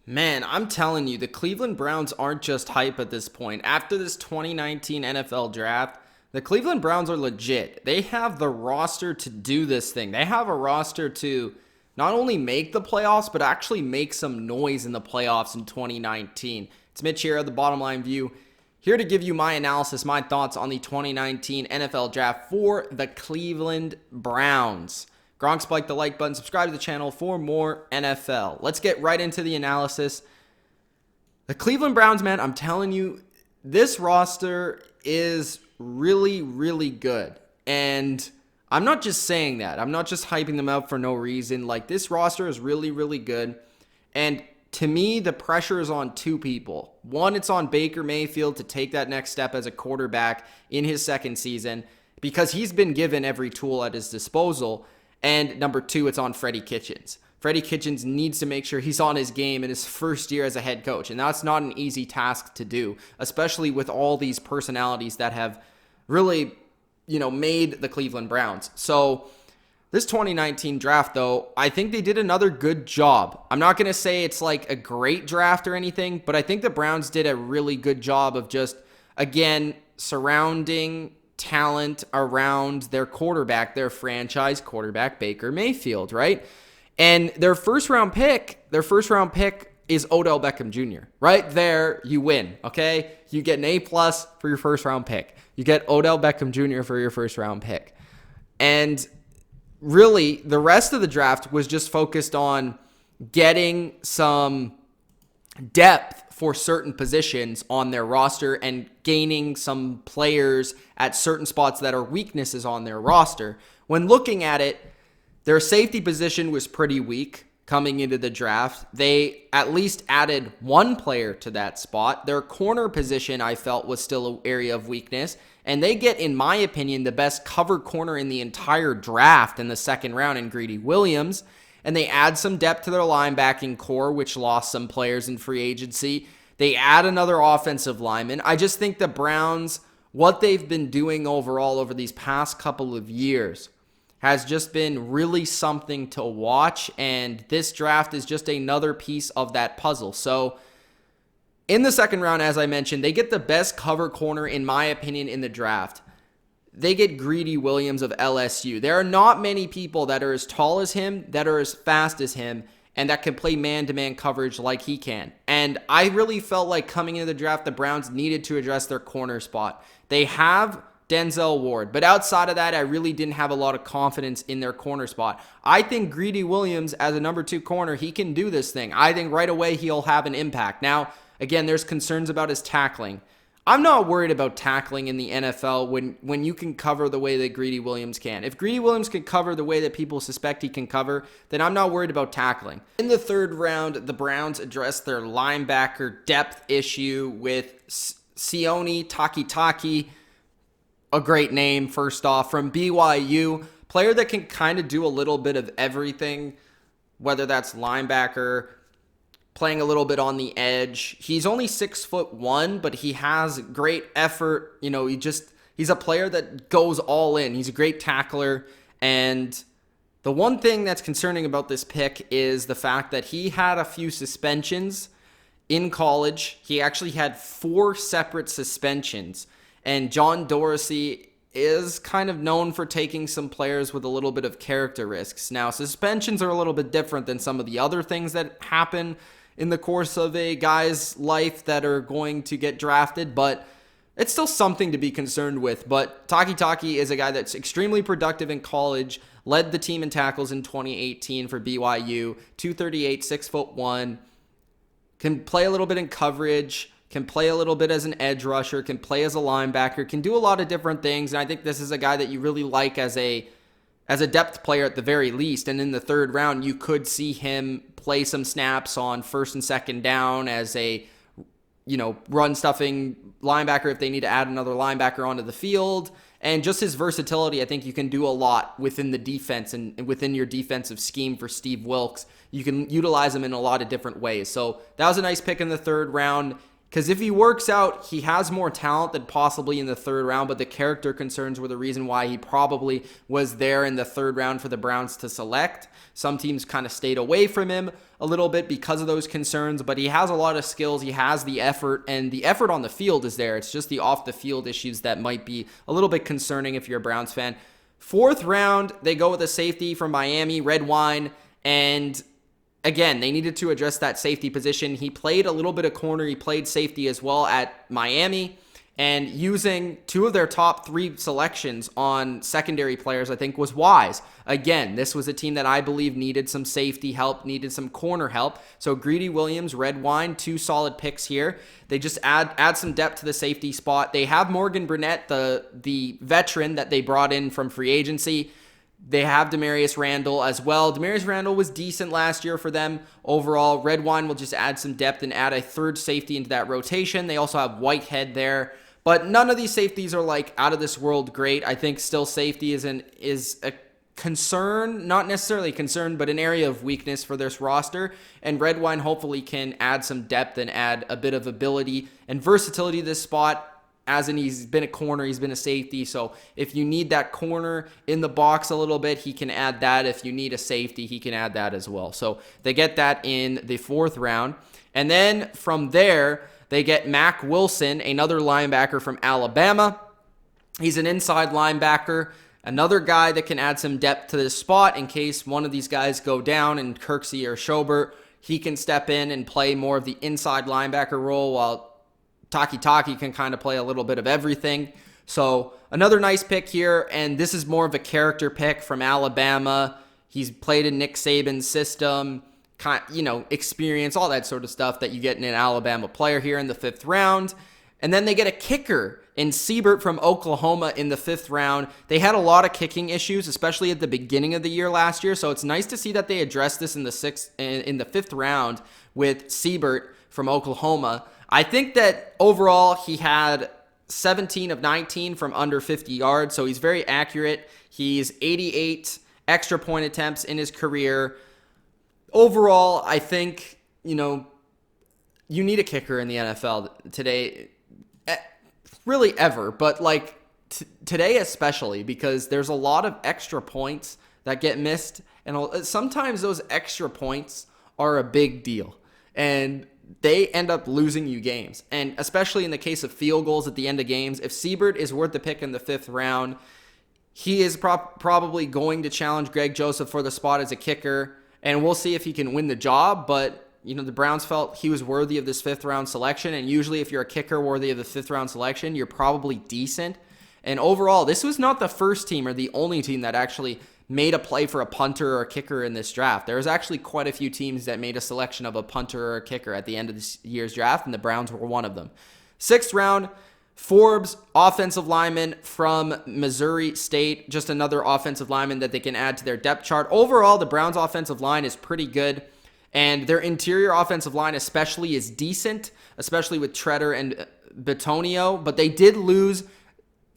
Man, I'm telling you, the Cleveland Browns aren't just hype at this point. After this 2019 NFL draft, the Cleveland Browns are legit. They have the roster to do this thing. They have a roster to not only make the playoffs, but actually make some noise in the playoffs in 2019. It's Mitch here of the Bottom Line View, here to give you my analysis, my thoughts on the 2019 NFL draft for the Cleveland Browns. Gronk, spike the like button, subscribe to the channel for more NFL. Let's get right into the analysis. The Cleveland Browns, man, I'm telling you, this roster is really, really good. And I'm not just saying that. I'm not just hyping them up for no reason. Like, this roster is really, really good. And to me, the pressure is on two people. One, it's on Baker Mayfield to take that next step as a quarterback in his second season because he's been given every tool at his disposal. And number two, it's on Freddie Kitchens. Freddie Kitchens needs to make sure he's on his game in his first year as a head coach. And that's not an easy task to do, especially with all these personalities that have really, made the Cleveland Browns. So this 2019 draft, though, I think they did another good job. I'm not going to say it's like a great draft or anything, but I think the Browns did a really good job of just, again, surrounding talent around their quarterback, their franchise quarterback, Baker Mayfield, right? And their first round pick is Odell Beckham Jr. Right there, you win, okay? You get an A+ for your first round pick. You get Odell Beckham Jr. for your first round pick. And really, the rest of the draft was just focused on getting some depth for certain positions on their roster and gaining some players at certain spots that are weaknesses on their roster. When looking at it, their safety position was pretty weak coming into the draft. They at least added one player to that spot. Their corner position, I felt, was still an area of weakness. And they get, in my opinion, the best cover corner in the entire draft in the second round in Greedy Williams. And they add some depth to their linebacking core, which lost some players in free agency. They add another offensive lineman. I just think the Browns, what they've been doing overall over these past couple of years has just been really something to watch. And this draft is just another piece of that puzzle. So in the second round, as I mentioned, they get the best cover corner, in my opinion, in the draft. They get Greedy Williams of LSU. There are not many people that are as tall as him, that are as fast as him, and that can play man-to-man coverage like he can. And I really felt like coming into the draft, the Browns needed to address their corner spot. They have Denzel Ward, but outside of that, I really didn't have a lot of confidence in their corner spot. I think Greedy Williams, as a number 2 corner, he can do this thing. I think right away he'll have an impact. Now, again, there's concerns about his tackling. I'm not worried about tackling in the NFL when you can cover the way that Greedy Williams can. If Greedy Williams can cover the way that people suspect he can cover, then I'm not worried about tackling. In the third round, the Browns addressed their linebacker depth issue with Sione Takitaki, a great name, first off, from BYU. Player that can kind of do a little bit of everything, whether that's linebacker, playing a little bit on the edge. He's only 6'1", but he has great effort. He's a player that goes all in. He's a great tackler. And the one thing that's concerning about this pick is the fact that he had a few suspensions in college. He actually had 4 separate suspensions. And John Dorsey is kind of known for taking some players with a little bit of character risks. Now, suspensions are a little bit different than some of the other things that happen in the course of a guy's life that are going to get drafted, but it's still something to be concerned with. But Takitaki is a guy that's extremely productive in college, led the team in tackles in 2018 for BYU, 238, 6'1", can play a little bit in coverage, can play a little bit as an edge rusher, can play as a linebacker, can do a lot of different things. And I think this is a guy that you really like as a depth player at the very least. And in the third round, you could see him play some snaps on first and second down as a, run stuffing linebacker if they need to add another linebacker onto the field. And just his versatility, I think you can do a lot within the defense and within your defensive scheme for Steve Wilks. You can utilize him in a lot of different ways. So that was a nice pick in the third round. Because if he works out, he has more talent than possibly in the third round, but the character concerns were the reason why he probably was there in the third round for the Browns to select. Some teams kind of stayed away from him a little bit because of those concerns, but he has a lot of skills. He has the effort, and the effort on the field is there. It's just the off-the-field issues that might be a little bit concerning if you're a Browns fan. Fourth round, they go with a safety from Miami, Red Wine, and again, they needed to address that safety position. He played a little bit of corner. He played safety as well at Miami. And using two of their top three selections on secondary players, I think, was wise. Again, this was a team that I believe needed some safety help, needed some corner help. So Greedy Williams, Red Wine, two solid picks here. They just add some depth to the safety spot. They have Morgan Burnett, the veteran that they brought in from free agency. They have Demarius Randall as well. Demarius Randall was decent last year for them overall. Red Wine will just add some depth and add a third safety into that rotation. They also have Whitehead there. But none of these safeties are like out of this world great. I think still safety is a concern, not necessarily a concern, but an area of weakness for this roster. And Red Wine hopefully can add some depth and add a bit of ability and versatility to this spot. As in, he's been a corner, he's been a safety. So if you need that corner in the box a little bit, he can add that. If you need a safety, he can add that as well. So they get that in the fourth round. And then from there, they get Mac Wilson, another linebacker from Alabama. He's an inside linebacker, another guy that can add some depth to this spot in case one of these guys go down, and Kirksey or Schobert, he can step in and play more of the inside linebacker role while Taki can kind of play a little bit of everything. So another nice pick here, and this is more of a character pick from Alabama. He's played in Nick Saban's system, experience, all that sort of stuff that you get in an Alabama player here in the fifth round. And then they get a kicker in Siebert from Oklahoma in the fifth round. They had a lot of kicking issues, especially at the beginning of the year last year. So it's nice to see that they addressed this in the fifth round with Siebert from Oklahoma. I think that overall he had 17 of 19 from under 50 yards, so he's very accurate. He's 88 extra point attempts in his career. Overall, I think, you need a kicker in the NFL today, really ever, but today especially, because there's a lot of extra points that get missed, and sometimes those extra points are a big deal. And they end up losing you games. And especially in the case of field goals at the end of games, if Siebert is worth the pick in the fifth round, he is probably going to challenge Greg Joseph for the spot as a kicker. And we'll see if he can win the job. But, the Browns felt he was worthy of this fifth round selection. And usually if you're a kicker worthy of the fifth round selection, you're probably decent. And overall, this was not the first team or the only team that actually made a play for a punter or a kicker in this draft. There was actually quite a few teams that made a selection of a punter or a kicker at the end of this year's draft, and the Browns were one of them. Sixth round, Forbes, offensive lineman from Missouri State, just another offensive lineman that they can add to their depth chart. Overall, the Browns' offensive line is pretty good, and their interior offensive line especially is decent, especially with Treader and Bitonio, but they did lose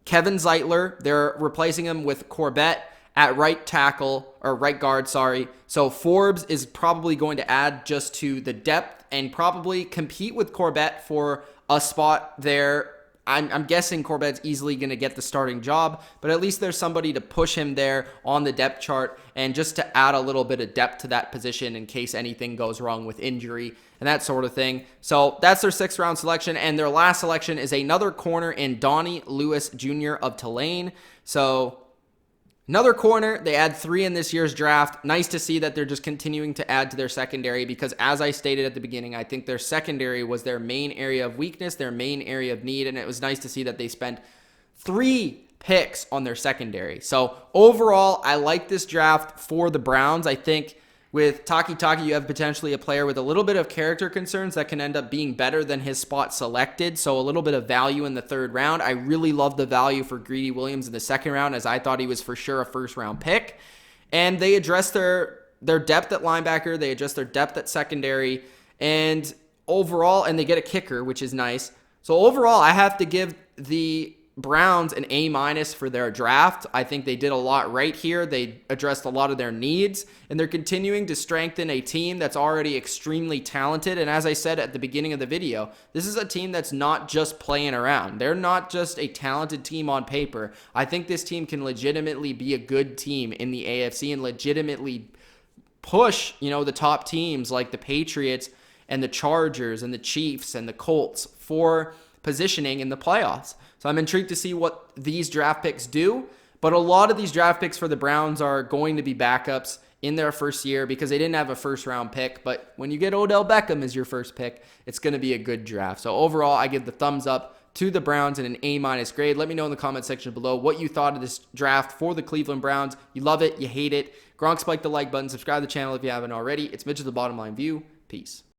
Kevin Zeitler. They're replacing him with Corbett at right guard. So Forbes is probably going to add just to the depth and probably compete with Corbett for a spot there. I'm guessing Corbett's easily going to get the starting job, but at least there's somebody to push him there on the depth chart and just to add a little bit of depth to that position in case anything goes wrong with injury and that sort of thing. So that's their sixth round selection, and their last selection is another corner in Donnie Lewis Jr. of Tulane. So another corner, they add 3 in this year's draft. Nice to see that they're just continuing to add to their secondary because, as I stated at the beginning, I think their secondary was their main area of weakness, their main area of need, and it was nice to see that they spent 3 picks on their secondary. So overall, I like this draft for the Browns. I think with Taki, you have potentially a player with a little bit of character concerns that can end up being better than his spot selected. So a little bit of value in the third round. I really love the value for Greedy Williams in the second round, as I thought he was for sure a first round pick. And they address their depth at linebacker. They address their depth at secondary. And overall, and they get a kicker, which is nice. So overall, I have to give the Browns an A- for their draft. I think they did a lot right here. They addressed a lot of their needs, and they're continuing to strengthen a team that's already extremely talented. And as I said at the beginning of the video, this is a team that's not just playing around. They're not just a talented team on paper. I think this team can legitimately be a good team in the AFC and legitimately push, the top teams like the Patriots and the Chargers and the Chiefs and the Colts for positioning in the playoffs. So I'm intrigued to see what these draft picks do. But a lot of these draft picks for the Browns are going to be backups in their first year because they didn't have a first round pick. But when you get Odell Beckham as your first pick, it's going to be a good draft. So overall, I give the thumbs up to the Browns in an A- grade. Let me know in the comment section below what you thought of this draft for the Cleveland Browns. You love it, you hate it. Gronk, spike the like button, subscribe to the channel if you haven't already. It's Mitch of the Bottom Line View. Peace.